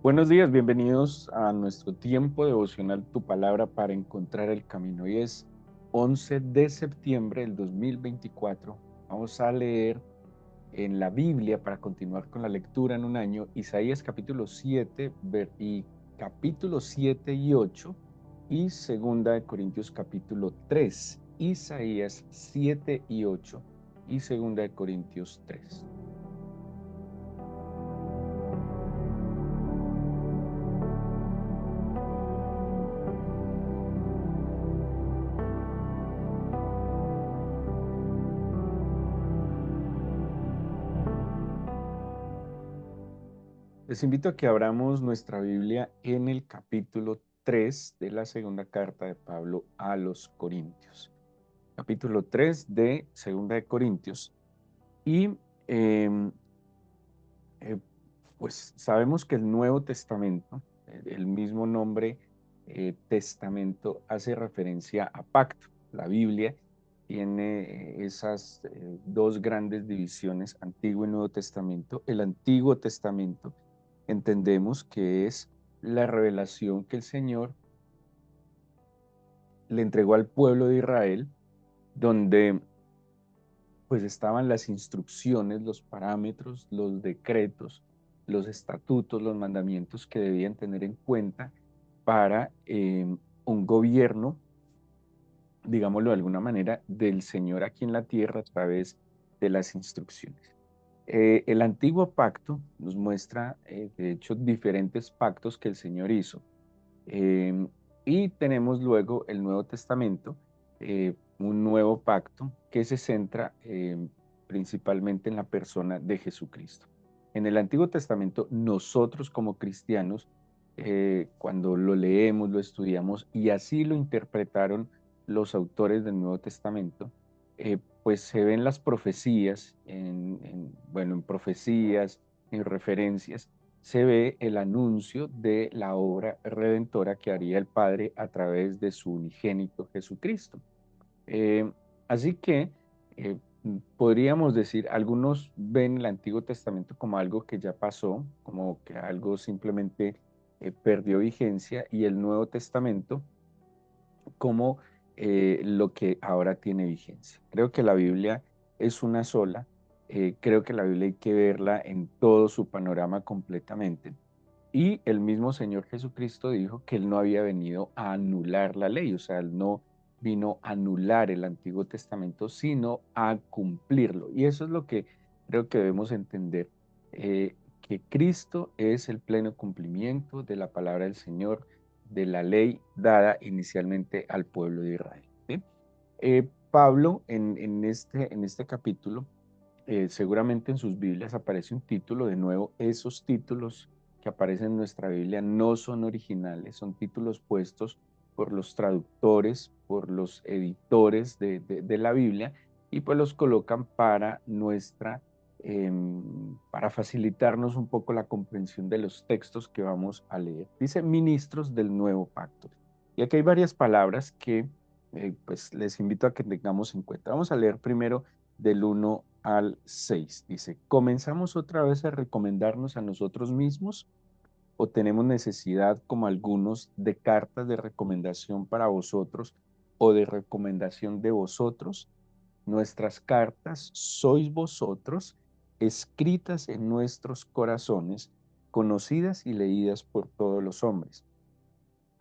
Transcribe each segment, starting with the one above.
Buenos días, bienvenidos a nuestro tiempo devocional Tu Palabra para encontrar el camino. Hoy es 11 de septiembre del 2024. Vamos a leer en la Biblia para continuar con la lectura en un año, Isaías capítulo 7 y capítulo 7 y 8 y segunda de Corintios capítulo 3, Isaías 7 y 8 y segunda de Corintios 3. Les invito a que abramos nuestra Biblia en el capítulo 3 de la segunda carta de Pablo a los Corintios. Capítulo 3 de segunda de Corintios. Y em, eh, pues sabemos que el Nuevo Testamento, el mismo nombre testamento, hace referencia a pacto. La Biblia tiene esas dos grandes divisiones, Antiguo y Nuevo Testamento. El Antiguo Testamento entendemos que es la revelación que el Señor le entregó al pueblo de Israel, donde pues estaban las instrucciones, los parámetros, los decretos, los estatutos, los mandamientos que debían tener en cuenta para un gobierno, digámoslo de alguna manera, del Señor aquí en la tierra a través de las instrucciones. El antiguo pacto nos muestra, de hecho, diferentes pactos que el Señor hizo. Eh, y tenemos luego el Nuevo Testamento, un nuevo pacto que se centra principalmente en la persona de Jesucristo. En el Antiguo Testamento, nosotros como cristianos, cuando lo leemos, lo estudiamos y así lo interpretaron los autores del Nuevo Testamento, pues se ven las profecías, bueno, en profecías, en referencias, se ve el anuncio de la obra redentora que haría el Padre a través de su unigénito Jesucristo. Eh, así que podríamos decir, algunos ven el Antiguo Testamento como algo que ya pasó, como que algo simplemente perdió vigencia, y el Nuevo Testamento como lo que ahora tiene vigencia. Creo que la Biblia es una sola. Creo que la Biblia hay que verla en todo su panorama completamente. Y el mismo Señor Jesucristo dijo que Él no había venido a anular la ley, o sea, Él no vino a anular el Antiguo Testamento, sino a cumplirlo. Y eso es lo que creo que debemos entender, que Cristo es el pleno cumplimiento de la palabra del Señor, de la ley dada inicialmente al pueblo de Israel. ¿Sí? Pablo en este capítulo, seguramente en sus Biblias aparece un título. De nuevo, esos títulos que aparecen en nuestra Biblia no son originales, son títulos puestos por los traductores, por los editores de la Biblia, y pues los colocan para para facilitarnos un poco la comprensión de los textos que vamos a leer. Dice ministros del nuevo pacto. Y aquí hay varias palabras que pues les invito a que tengamos en cuenta. Vamos a leer primero del 1 al 6. Dice, ¿comenzamos otra vez a recomendarnos a nosotros mismos o tenemos necesidad, como algunos, de cartas de recomendación para vosotros o de recomendación de vosotros? Nuestras cartas sois vosotros, escritas en nuestros corazones, conocidas y leídas por todos los hombres,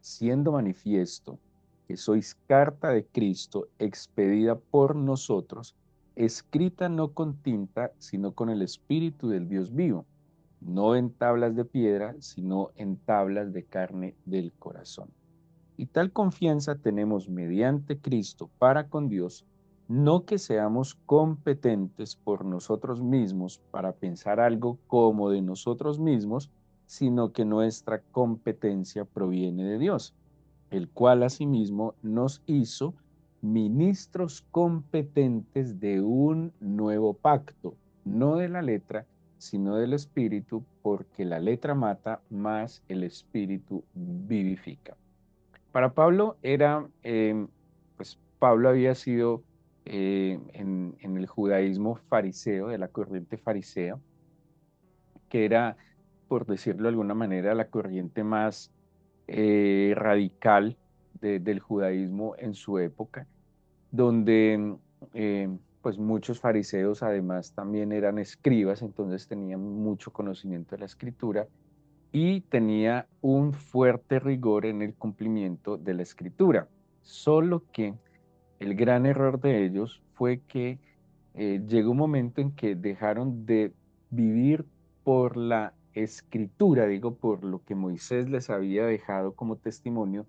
siendo manifiesto que sois carta de Cristo, expedida por nosotros, escrita no con tinta, sino con el Espíritu del Dios vivo, no en tablas de piedra, sino en tablas de carne del corazón. Y tal confianza tenemos mediante Cristo para con Dios, no que seamos competentes por nosotros mismos para pensar algo como de nosotros mismos, sino que nuestra competencia proviene de Dios, el cual asimismo nos hizo ministros competentes de un nuevo pacto, no de la letra, sino del Espíritu, porque la letra mata, mas el Espíritu vivifica. Para Pablo pues Pablo había sido en el judaísmo fariseo, de la corriente farisea, que era por decirlo de alguna manera, la corriente más radical del judaísmo en su época, donde pues muchos fariseos además también eran escribas, entonces tenían mucho conocimiento de la escritura y tenía un fuerte rigor en el cumplimiento de la escritura. Solo que el gran error de ellos fue que llegó un momento en que dejaron de vivir por la escritura, digo, por lo que Moisés les había dejado como testimonio,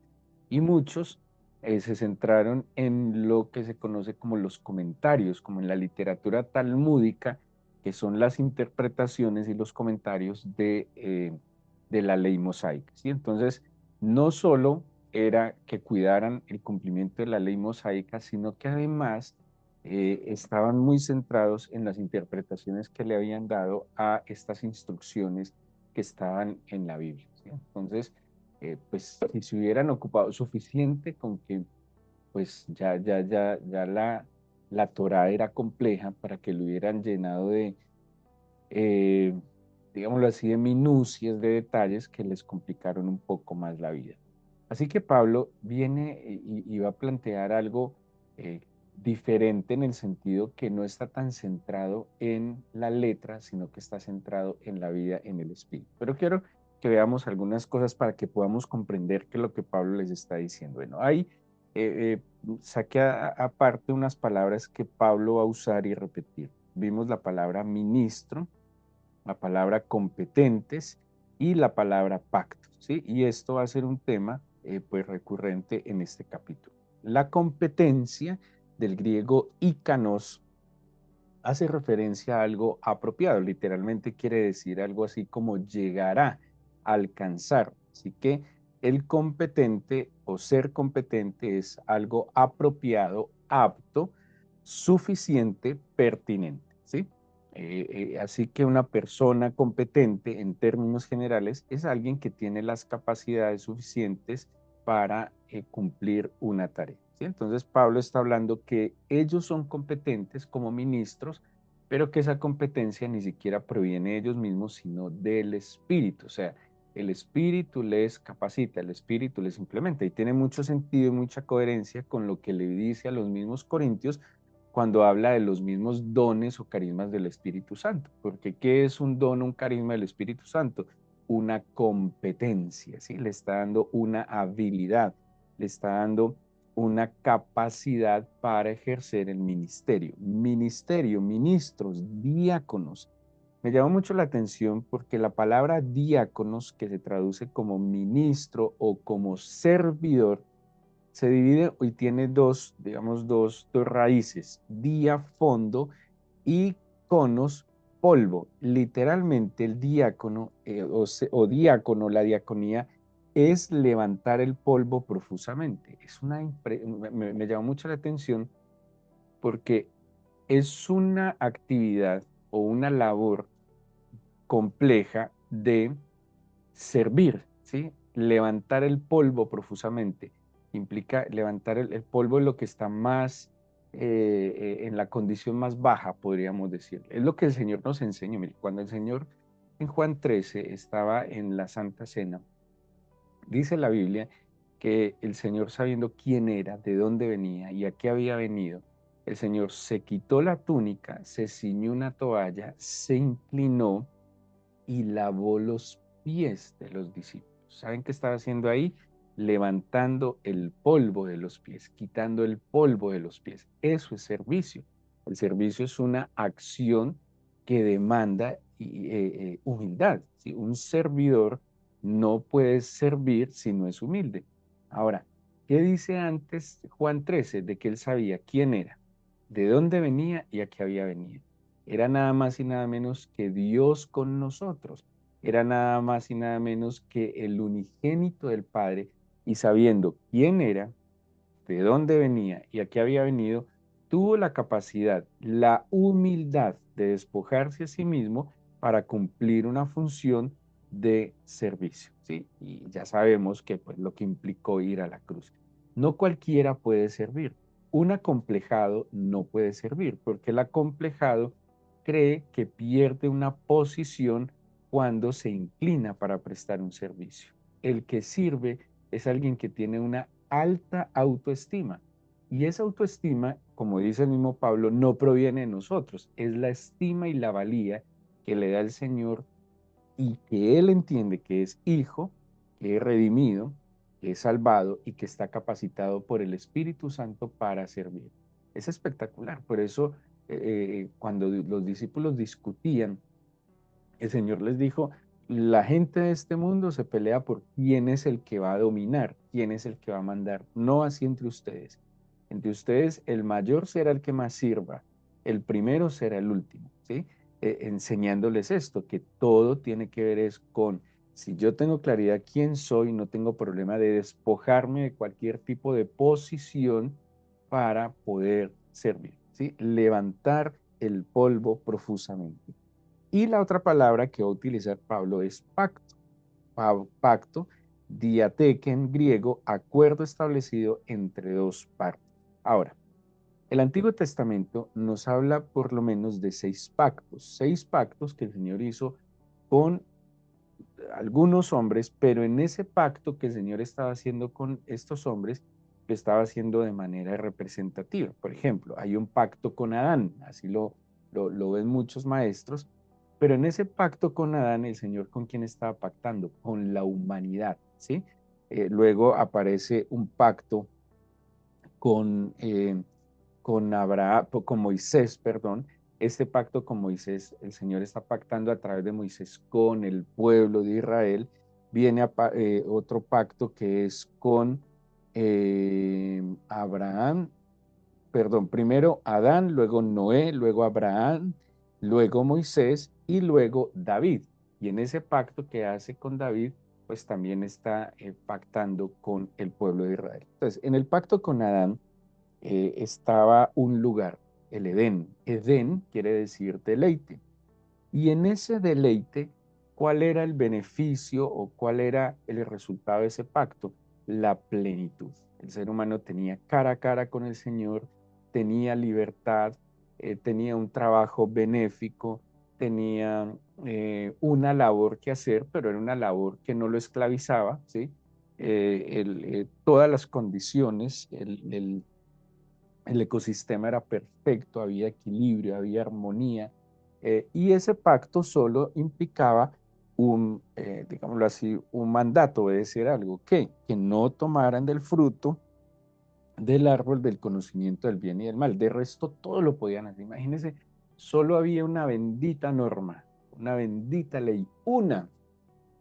y muchos se centraron en lo que se conoce como los comentarios, como en la literatura talmúdica, que son las interpretaciones y los comentarios de la ley mosaica, ¿sí? Entonces, no solo era que cuidaran el cumplimiento de la ley mosaica, sino que además estaban muy centrados en las interpretaciones que le habían dado a estas instrucciones que estaban en la Biblia, ¿sí? Entonces, pues si se hubieran ocupado suficiente con que pues ya la Torá era compleja para que lo hubieran llenado de, eh, digámoslo así, de minucias, de detalles que les complicaron un poco más la vida. Así que Pablo viene y va a plantear algo eh, diferente en el sentido que no está tan centrado en la letra, sino que está centrado en la vida, en el espíritu. Pero quiero que veamos algunas cosas para que podamos comprender qué es lo que Pablo les está diciendo. Bueno, ahí saqué aparte unas palabras que Pablo va a usar y repetir. Vimos la palabra ministro, la palabra competentes y la palabra pacto, ¿sí? Y esto va a ser un tema pues recurrente en este capítulo. La competencia del griego ikanos hace referencia a algo apropiado, literalmente quiere decir algo así como llegará, alcanzar. Así que el competente o ser competente es algo apropiado, apto, suficiente, pertinente, ¿sí? Así que una persona competente en términos generales es alguien que tiene las capacidades suficientes para cumplir una tarea, ¿sí? Entonces Pablo está hablando que ellos son competentes como ministros, pero que esa competencia ni siquiera proviene de ellos mismos, sino del Espíritu. O sea, el Espíritu les capacita, el Espíritu les implementa. Y tiene mucho sentido y mucha coherencia con lo que le dice a los mismos corintios cuando habla de los mismos dones o carismas del Espíritu Santo. Porque ¿qué es un don o un carisma del Espíritu Santo? Una competencia, ¿sí? Le está dando una habilidad, le está dando una capacidad para ejercer el ministerio. Ministerio, ministros, diáconos. Me llamó mucho la atención porque la palabra diáconos, que se traduce como ministro o como servidor, se divide y tiene dos, digamos, dos raíces, día, fondo, y conos, polvo. Literalmente el diácono o diácono, la diaconía, es levantar el polvo profusamente. Me llamó mucho la atención porque es una actividad o una labor compleja de servir, ¿sí? Levantar el polvo profusamente implica levantar el polvo en lo que está más, en la condición más baja, podríamos decir. Es lo que el Señor nos enseña. Mire, cuando el Señor en Juan 13 estaba en la Santa Cena, dice la Biblia que el Señor, sabiendo quién era, de dónde venía y a qué había venido, el Señor se quitó la túnica, se ciñó una toalla, se inclinó y lavó los pies de los discípulos. ¿Saben qué estaba haciendo ahí? Levantando el polvo de los pies, quitando el polvo de los pies. Eso es servicio. El servicio es una acción que demanda humildad, ¿sí? Un servidor no puede servir si no es humilde. Ahora, ¿qué dice antes Juan 13? De que él sabía quién era, de dónde venía y a qué había venido. Era nada más y nada menos que Dios con nosotros. Era nada más y nada menos que el unigénito del Padre. Y sabiendo quién era, de dónde venía y a qué había venido, tuvo la capacidad, la humildad de despojarse a sí mismo para cumplir una función de servicio, ¿sí? Y ya sabemos que pues lo que implicó ir a la cruz. No cualquiera puede servir. Un acomplejado no puede servir, porque el acomplejado cree que pierde una posición cuando se inclina para prestar un servicio. El que sirve es alguien que tiene una alta autoestima. Y esa autoestima, como dice el mismo Pablo, no proviene de nosotros, es la estima y la valía que le da el Señor y que Él entiende que es hijo, que es redimido, que es salvado y que está capacitado por el Espíritu Santo para servir. Es espectacular. Por eso, cuando los discípulos discutían, el Señor les dijo, la gente de este mundo se pelea por quién es el que va a dominar, quién es el que va a mandar, no así entre ustedes. Entre ustedes el mayor será el que más sirva, el primero será el último, ¿sí? Enseñándoles esto, que todo tiene que ver es con, si yo tengo claridad quién soy, no tengo problema de despojarme de cualquier tipo de posición para poder servir, ¿sí? Levantar el polvo profusamente. Y la otra palabra que va a utilizar Pablo es pacto. Pacto, diateque en griego, acuerdo establecido entre dos partes. Ahora, el Antiguo Testamento nos habla por lo menos de seis pactos que el Señor hizo con algunos hombres, pero en ese pacto que el Señor estaba haciendo con estos hombres, lo estaba haciendo de manera representativa. Por ejemplo, hay un pacto con Adán, así lo ven muchos maestros, pero en ese pacto con Adán, el Señor con quién estaba pactando, con la humanidad, ¿sí? Luego aparece un pacto con, Abraham, con Moisés, perdón. Este pacto con Moisés, el Señor está pactando a través de Moisés con el pueblo de Israel. Viene otro pacto que es con Abraham, perdón, primero Adán, luego Noé, luego Abraham, luego Moisés y luego David. Y en ese pacto que hace con David, pues también está pactando con el pueblo de Israel. Entonces, en el pacto con Adán estaba un lugar, el Edén. Edén quiere decir deleite. Y en ese deleite, ¿cuál era el beneficio o cuál era el resultado de ese pacto? La plenitud. El ser humano tenía cara a cara con el Señor, tenía libertad, tenía un trabajo benéfico, tenía una labor que hacer, pero era una labor que no lo esclavizaba, ¿sí? Todas las condiciones, el ecosistema era perfecto, había equilibrio, había armonía, y ese pacto solo implicaba digámoslo así, un mandato, obedecer algo, que no tomaran del fruto del árbol del conocimiento del bien y del mal. De resto, todo lo podían hacer. Imagínense, solo había una bendita norma, una bendita ley, una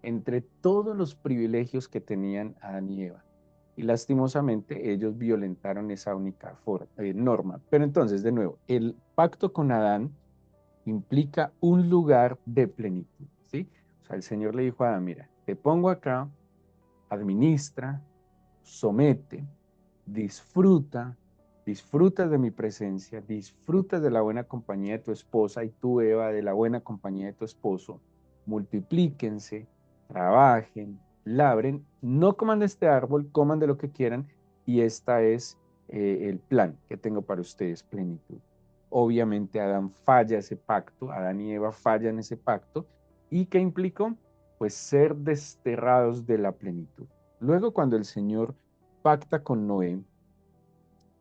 entre todos los privilegios que tenían Adán y Eva. Y lastimosamente ellos violentaron esa única norma. Pero entonces, de nuevo, el pacto con Adán implica un lugar de plenitud, ¿sí? O sea, el Señor le dijo a Adán, mira, te pongo acá, administra, somete, disfruta, disfrutas de mi presencia, disfrutas de la buena compañía de tu esposa y tú, Eva, de la buena compañía de tu esposo, multiplíquense, trabajen, labren, no coman de este árbol, coman de lo que quieran y este es el plan que tengo para ustedes, plenitud. Obviamente Adán falla ese pacto, Adán y Eva fallan ese pacto. ¿Y qué implicó? Pues ser desterrados de la plenitud. Luego cuando el Señor pacta con Noé,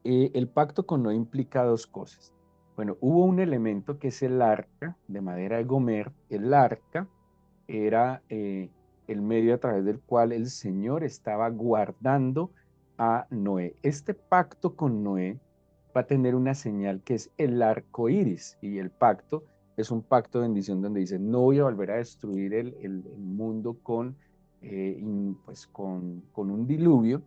el pacto con Noé implica dos cosas. Bueno, hubo un elemento que es el arca de madera de Gomer. El arca era el medio a través del cual el Señor estaba guardando a Noé. Este pacto con Noé va a tener una señal que es el arco iris, y el pacto es un pacto de bendición donde dice, no voy a volver a destruir el mundo pues con un diluvio,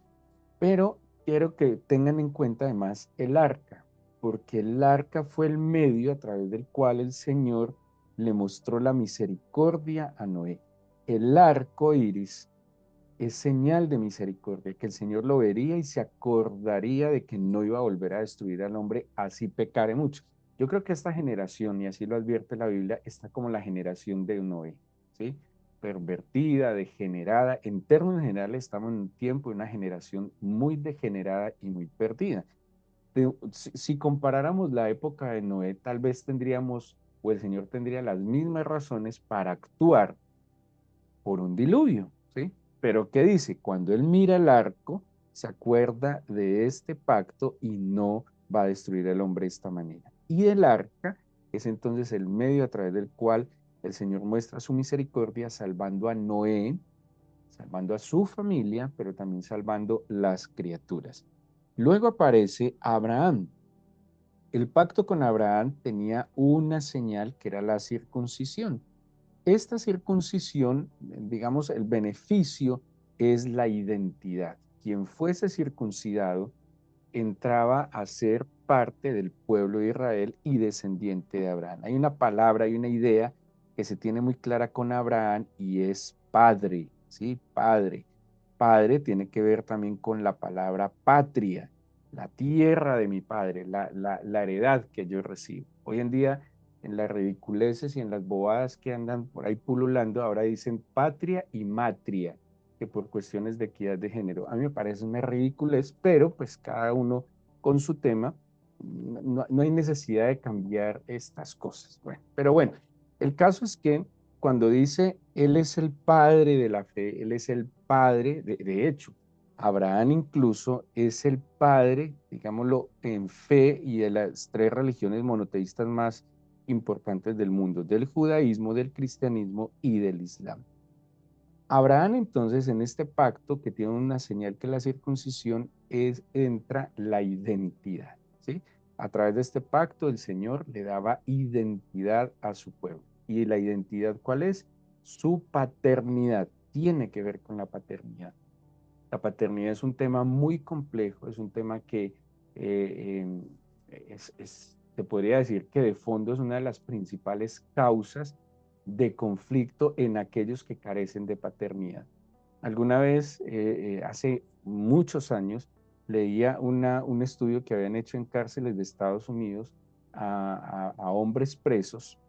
pero quiero que tengan en cuenta además el arca, porque el arca fue el medio a través del cual el Señor le mostró la misericordia a Noé. El arco iris es señal de misericordia, que el Señor lo vería y se acordaría de que no iba a volver a destruir al hombre, así pecare mucho. Yo creo que esta generación, y así lo advierte la Biblia, está como la generación de Noé, ¿sí? Pervertida, degenerada. En términos generales, estamos en un tiempo de una generación muy degenerada y muy perdida. Si comparáramos la época de Noé, tal vez tendríamos, o el Señor tendría las mismas razones para actuar por un diluvio, ¿sí? Pero ¿qué dice? Cuando él mira el arco, se acuerda de este pacto y no va a destruir al hombre de esta manera. Y el arca es entonces el medio a través del cual el Señor muestra su misericordia salvando a Noé, salvando a su familia, pero también salvando las criaturas. Luego aparece Abraham. El pacto con Abraham tenía una señal que era la circuncisión. Esta circuncisión, digamos, el beneficio es la identidad. Quien fuese circuncidado entraba a ser parte del pueblo de Israel y descendiente de Abraham. Hay una palabra, hay una idea que se tiene muy clara con Abraham y es padre, ¿sí? Padre. Padre tiene que ver también con la palabra patria, la tierra de mi padre, la heredad que yo recibo. Hoy en día, en las ridiculeces y en las bobadas que andan por ahí pululando, ahora dicen patria y matria, que por cuestiones de equidad de género. A mí me parece una ridiculez, pero pues cada uno con su tema, no hay necesidad de cambiar estas cosas. Bueno, pero bueno, el caso es que cuando dice, Él es el padre de la fe, Él es el padre, de hecho, Abraham incluso es el padre, digámoslo, en fe y de las tres religiones monoteístas más importantes del mundo, del judaísmo, del cristianismo y del islam. Abraham entonces en este pacto que tiene una señal que la circuncisión entra la identidad, ¿sí? A través de este pacto el Señor le daba identidad a su pueblo. ¿Y la identidad cuál es? Su paternidad. Tiene que ver con la paternidad. La paternidad es un tema muy complejo, es un tema que se podría decir que de fondo es una de las principales causas de conflicto en aquellos que carecen de paternidad. Alguna vez, hace muchos años, leía un estudio que habían hecho en cárceles de Estados Unidos a hombres presos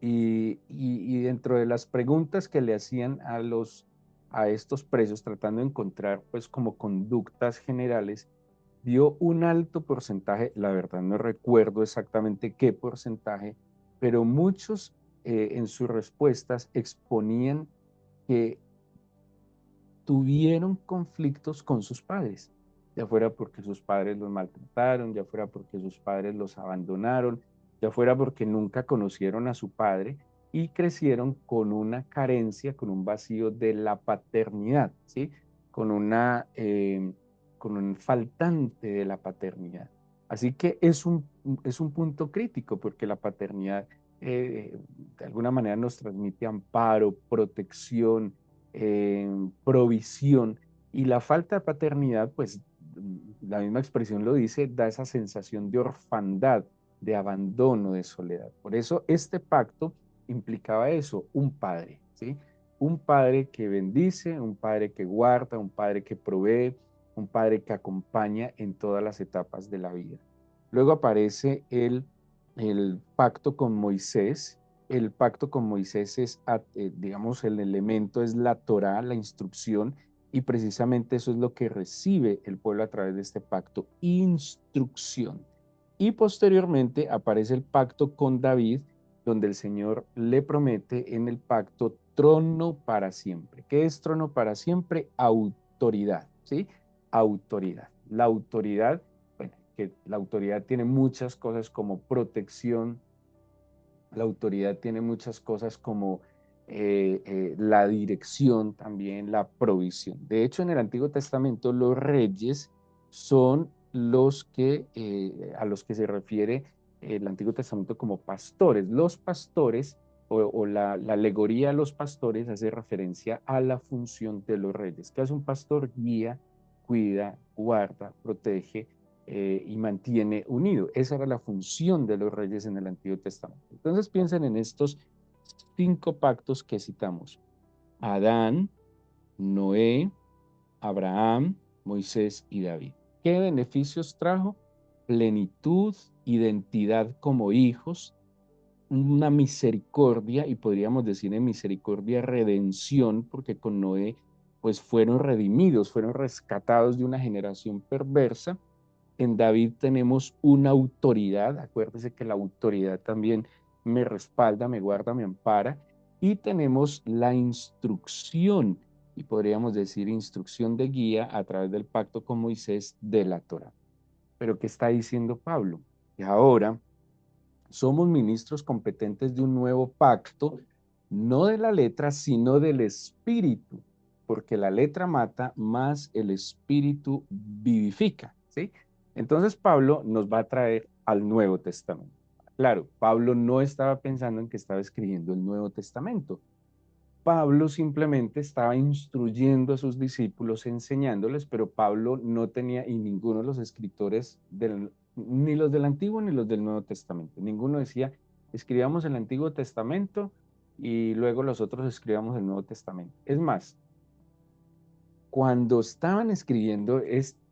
y dentro de las preguntas que le hacían a estos presos, tratando de encontrar pues como conductas generales, dio un alto porcentaje, la verdad no recuerdo exactamente qué porcentaje, pero muchos en sus respuestas exponían que tuvieron conflictos con sus padres, ya fuera porque sus padres los maltrataron, ya fuera porque sus padres los abandonaron, ya fuera porque nunca conocieron a su padre y crecieron con una carencia, con un vacío de la paternidad, ¿sí? Con con un faltante de la paternidad. Así que es un punto crítico porque la paternidad de alguna manera nos transmite amparo, protección, provisión, y la falta de paternidad, pues la misma expresión lo dice, da esa sensación de orfandad, de abandono, de soledad. Por eso este pacto implicaba eso, un padre, ¿sí? Un padre que bendice, un padre que guarda, un padre que provee, un padre que acompaña en todas las etapas de la vida. Luego aparece el pacto con Moisés. El pacto con Moisés es, digamos, el elemento es la Torá, la instrucción, y precisamente eso es lo que recibe el pueblo a través de este pacto, instrucción. Y posteriormente aparece el pacto con David, donde el Señor le promete en el pacto trono para siempre. ¿Qué es trono para siempre? Autoridad, ¿sí? Autoridad. La autoridad, bueno, que la autoridad tiene muchas cosas como protección, la autoridad tiene muchas cosas como la dirección también, la provisión. De hecho, en el Antiguo Testamento los reyes son los a los que se refiere el Antiguo Testamento como pastores. Los pastores o la alegoría de los pastores hace referencia a la función de los reyes. ¿Qué hace un pastor? Guía, cuida, guarda, protege y mantiene unido. Esa era la función de los reyes en el Antiguo Testamento. Entonces piensen en estos 5 pactos que citamos. Adán, Noé, Abraham, Moisés y David. ¿Qué beneficios trajo? Plenitud, identidad como hijos, una misericordia, y podríamos decir en misericordia redención, porque con Noé pues fueron redimidos, fueron rescatados de una generación perversa. En David tenemos una autoridad, acuérdese que la autoridad también me respalda, me guarda, me ampara, y tenemos la instrucción, y podríamos decir instrucción de guía a través del pacto con Moisés de la Torá. Pero ¿qué está diciendo Pablo? Que ahora somos ministros competentes de un nuevo pacto, no de la letra, sino del espíritu, porque la letra mata, más el espíritu vivifica, ¿sí? Entonces Pablo nos va a traer al Nuevo Testamento. Claro, Pablo no estaba pensando en que estaba escribiendo el Nuevo Testamento. Pablo simplemente estaba instruyendo a sus discípulos, enseñándoles, pero Pablo no tenía, y ninguno de los escritores, ni los del Antiguo ni los del Nuevo Testamento, ninguno decía, escribamos el Antiguo Testamento y luego los otros escribamos el Nuevo Testamento. Es más, cuando estaban escribiendo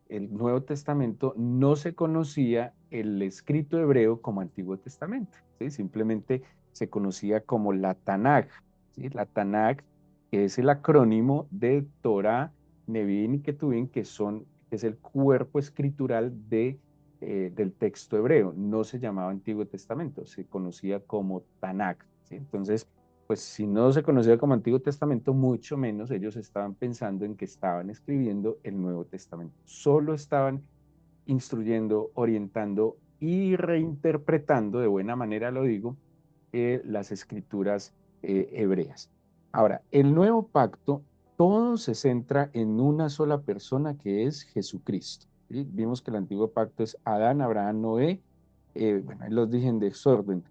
el Nuevo Testamento, no se conocía el escrito hebreo como Antiguo Testamento, ¿sí? Simplemente se conocía como la Tanaj, ¿sí? La Tanaj, que es el acrónimo de Torah, Nevi'im y Ketuvim, que es el cuerpo escritural del texto hebreo. No se llamaba Antiguo Testamento, se conocía como Tanaj, ¿sí? Entonces, pues si no se conocía como Antiguo Testamento, mucho menos ellos estaban pensando en que estaban escribiendo el Nuevo Testamento. Solo estaban instruyendo, orientando y reinterpretando, de buena manera lo digo, las escrituras hebreas. Ahora, el nuevo pacto, todo se centra en una sola persona que es Jesucristo. ¿Sí? Vimos que el antiguo pacto es Adán, Abraham, Noé. Bueno, ahí los dije en desorden.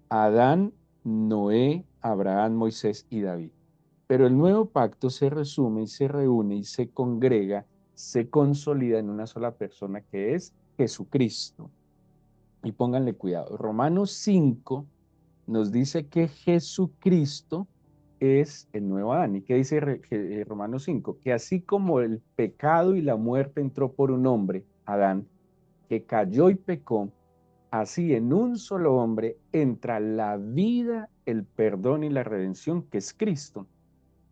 Adán, Noé, Abraham, Moisés y David. Pero el nuevo pacto se resume y se reúne y se congrega, se consolida en una sola persona que es Jesucristo. Y pónganle cuidado. Romanos 5 nos dice que Jesucristo es el nuevo Adán. ¿Y qué dice Romanos 5? Que así como el pecado y la muerte entró por un hombre, Adán, que cayó y pecó, así en un solo hombre entra la vida, el perdón y la redención, que es Cristo.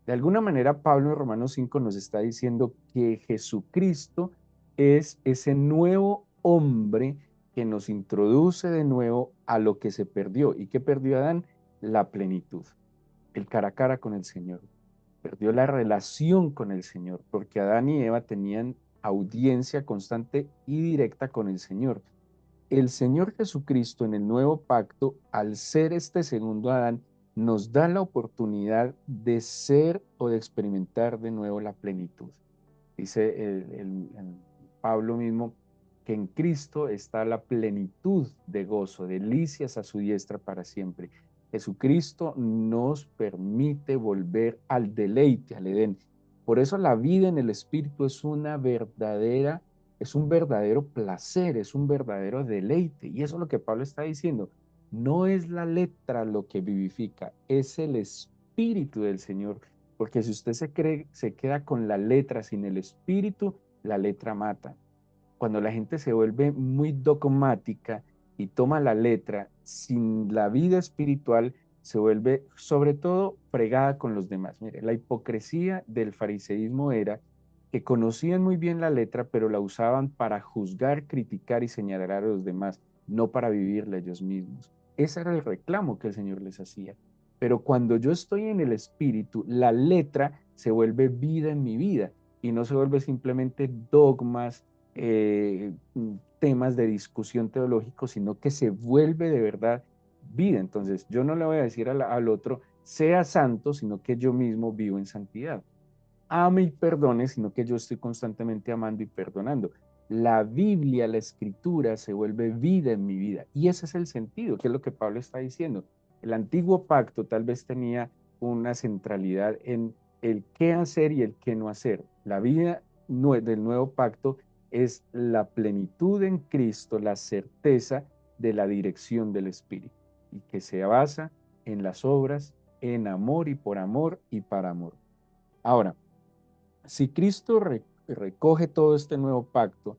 De alguna manera, Pablo en Romanos 5 nos está diciendo que Jesucristo es ese nuevo hombre que nos introduce de nuevo a lo que se perdió. ¿Y qué perdió Adán? La plenitud, el cara a cara con el Señor. Perdió la relación con el Señor, porque Adán y Eva tenían audiencia constante y directa con el Señor. El Señor Jesucristo en el nuevo pacto, al ser este segundo Adán, nos da la oportunidad de ser o de experimentar de nuevo la plenitud. Dice el Pablo mismo que en Cristo está la plenitud de gozo, delicias a su diestra para siempre. Jesucristo nos permite volver al deleite, al Edén. Por eso la vida en el Espíritu es un verdadero placer, es un verdadero deleite. Y eso es lo que Pablo está diciendo. No es la letra lo que vivifica, es el Espíritu del Señor, porque si usted se queda con la letra sin el espíritu, la letra mata. Cuando la gente se vuelve muy dogmática y toma la letra sin la vida espiritual, se vuelve sobre todo fregada con los demás. Mire, la hipocresía del fariseísmo era que conocían muy bien la letra, pero la usaban para juzgar, criticar y señalar a los demás, no para vivirla ellos mismos. Ese era el reclamo que el Señor les hacía. Pero cuando yo estoy en el espíritu, la letra se vuelve vida en mi vida y no se vuelve simplemente dogmas, temas de discusión teológico, sino que se vuelve de verdad vida. Entonces, yo no le voy a decir al otro, sea santo, sino que yo mismo vivo en santidad. Ame y perdone, sino que yo estoy constantemente amando y perdonando. La Biblia, la escritura, se vuelve vida en mi vida. Y ese es el sentido, que es lo que Pablo está diciendo. El antiguo pacto tal vez tenía una centralidad en el qué hacer y el qué no hacer. La vida del nuevo pacto es la plenitud en Cristo, la certeza de la dirección del Espíritu, y que se basa en las obras, en amor y por amor y para amor. Ahora, si Cristo recoge todo este nuevo pacto,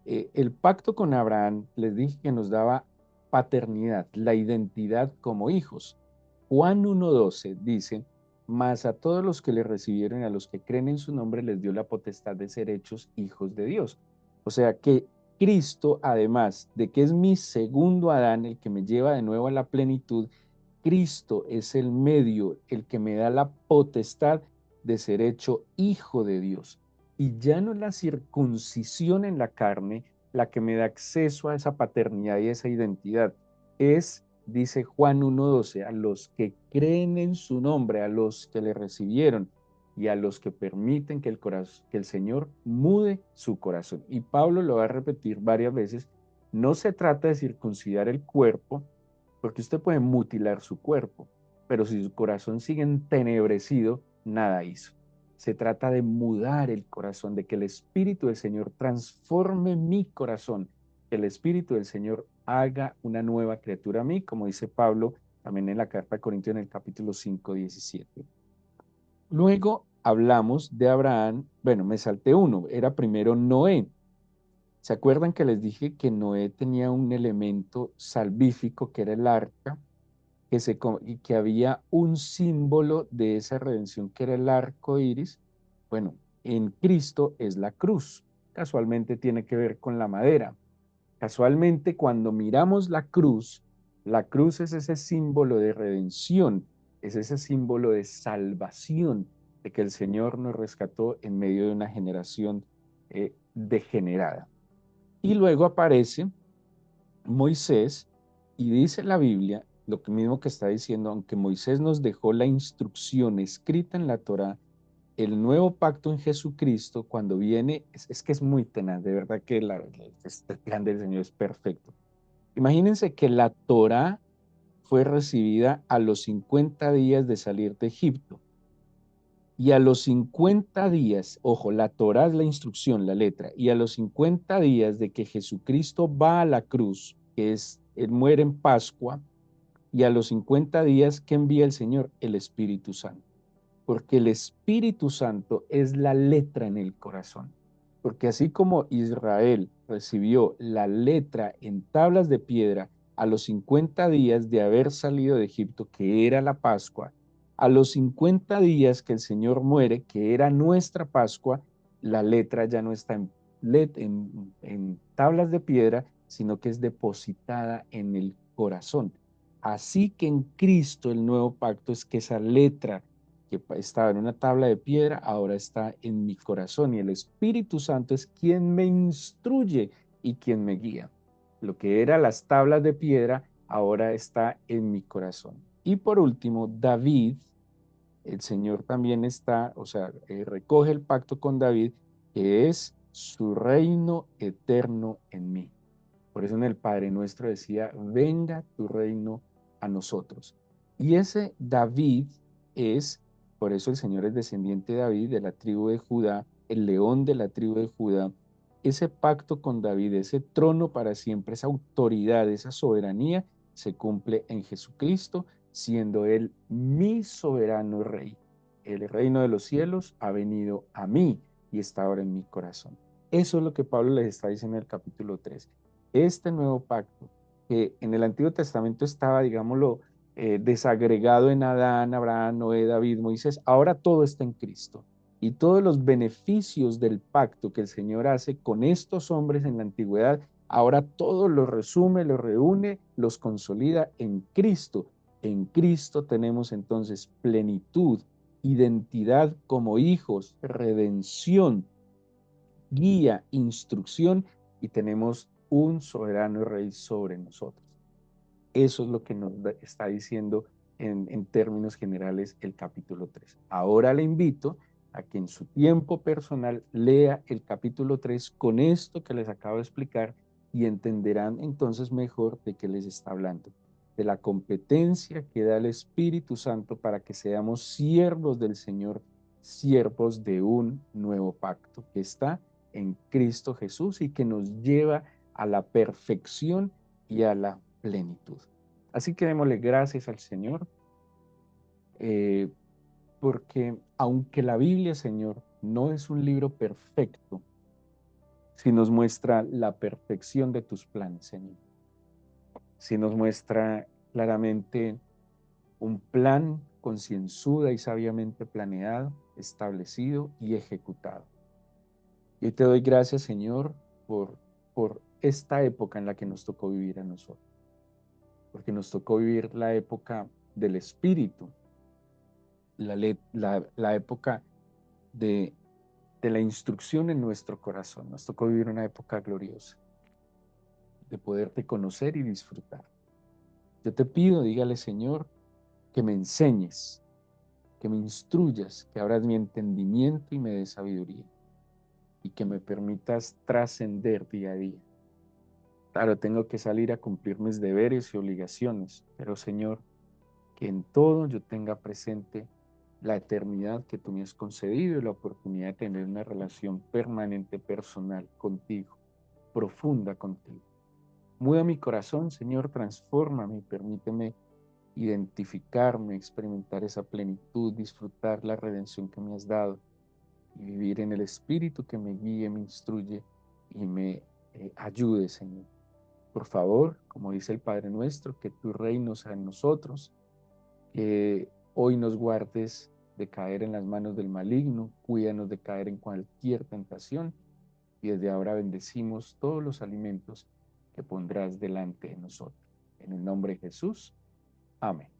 el pacto con Abraham, les dije que nos daba paternidad, la identidad como hijos. Juan 1:12 dice, mas a todos los que le recibieron y a los que creen en su nombre les dio la potestad de ser hechos hijos de Dios. O sea que Cristo, además de que es mi segundo Adán, el que me lleva de nuevo a la plenitud, Cristo es el medio, el que me da la potestad de ser hecho hijo de Dios. Y ya no es la circuncisión en la carne la que me da acceso a esa paternidad y esa identidad. Es, dice Juan 1:12, a los que creen en su nombre, a los que le recibieron y a los que permiten que el Señor mude su corazón. Y Pablo lo va a repetir varias veces. No se trata de circuncidar el cuerpo, porque usted puede mutilar su cuerpo, pero si su corazón sigue entenebrecido, nada hizo. Se trata de mudar el corazón, de que el Espíritu del Señor transforme mi corazón, que el Espíritu del Señor haga una nueva criatura a mí, como dice Pablo también en la carta a Corintios en el capítulo 5:17. Luego hablamos de Abraham, bueno, me salté uno, era primero Noé. ¿Se acuerdan que les dije que Noé tenía un elemento salvífico que era el arca? Y que había un símbolo de esa redención que era el arco iris. Bueno, en Cristo es la cruz. Casualmente tiene que ver con la madera. Casualmente cuando miramos la cruz es ese símbolo de redención, es ese símbolo de salvación, de que el Señor nos rescató en medio de una generación degenerada. Y luego aparece Moisés y dice la Biblia, lo mismo que está diciendo, aunque Moisés nos dejó la instrucción escrita en la Torá, el nuevo pacto en Jesucristo, cuando viene, es que es muy tenaz, de verdad que este plan del Señor es perfecto. Imagínense que la Torá fue recibida a los 50 días de salir de Egipto. Y a los 50 días, ojo, la Torá es la instrucción, la letra, y a los 50 días de que Jesucristo va a la cruz, que es, él muere en Pascua, y a los 50 días, ¿qué envía el Señor? El Espíritu Santo. Porque el Espíritu Santo es la letra en el corazón. Porque así como Israel recibió la letra en tablas de piedra a los 50 días de haber salido de Egipto, que era la Pascua, a los 50 días que el Señor muere, que era nuestra Pascua, la letra ya no está en tablas de piedra, sino que es depositada en el corazón. Así que en Cristo el nuevo pacto es que esa letra que estaba en una tabla de piedra, ahora está en mi corazón y el Espíritu Santo es quien me instruye y quien me guía. Lo que era las tablas de piedra ahora está en mi corazón. Y por último, David, el Señor también está, o sea, recoge el pacto con David, que es su reino eterno en mí. Por eso en el Padre Nuestro decía, venga tu reino a nosotros. Y ese David es, por eso el Señor es descendiente de David, de la tribu de Judá, el león de la tribu de Judá. Ese pacto con David, ese trono para siempre, esa autoridad, esa soberanía, se cumple en Jesucristo, siendo Él mi soberano rey. El reino de los cielos ha venido a mí y está ahora en mi corazón. Eso es lo que Pablo les está diciendo en el capítulo 3. Este nuevo pacto, que en el Antiguo Testamento estaba, digámoslo, desagregado en Adán, Abraham, Noé, David, Moisés, ahora todo está en Cristo. Y todos los beneficios del pacto que el Señor hace con estos hombres en la antigüedad, ahora todo los resume, los reúne, los consolida en Cristo. En Cristo tenemos entonces plenitud, identidad como hijos, redención, guía, instrucción y tenemos un soberano rey sobre nosotros. Eso es lo que nos está diciendo en términos generales el capítulo 3. Ahora le invito a que en su tiempo personal lea el capítulo 3 con esto que les acabo de explicar y entenderán entonces mejor de qué les está hablando, de la competencia que da el Espíritu Santo para que seamos siervos del Señor, siervos de un nuevo pacto que está en Cristo Jesús y que nos lleva a la perfección y a la plenitud. Así que démosle gracias al Señor, eh, porque aunque la Biblia, Señor, no es un libro perfecto, sí nos muestra la perfección de tus planes, Señor. Sí nos muestra claramente un plan concienzuda y sabiamente planeado, establecido y ejecutado. Yo te doy gracias, Señor, por esta época en la que nos tocó vivir a nosotros, porque nos tocó vivir la época del Espíritu, la época de, de la instrucción en nuestro corazón. Nos tocó vivir una época gloriosa de poderte conocer y disfrutar. Yo te pido, dígale, Señor, que me enseñes, que me instruyas, que abras mi entendimiento y me des sabiduría, y que me permitas trascender día a día. Claro, tengo que salir a cumplir mis deberes y obligaciones, pero Señor, que en todo yo tenga presente la eternidad que tú me has concedido y la oportunidad de tener una relación permanente personal contigo, profunda contigo. Muda mi corazón, Señor, transfórmame y permíteme identificarme, experimentar esa plenitud, disfrutar la redención que me has dado y vivir en el Espíritu que me guíe, me instruye y me ayude, Señor. Por favor, como dice el Padre nuestro, que tu reino sea en nosotros, que hoy nos guardes de caer en las manos del maligno, cuídanos de caer en cualquier tentación y desde ahora bendecimos todos los alimentos que pondrás delante de nosotros. En el nombre de Jesús. Amén.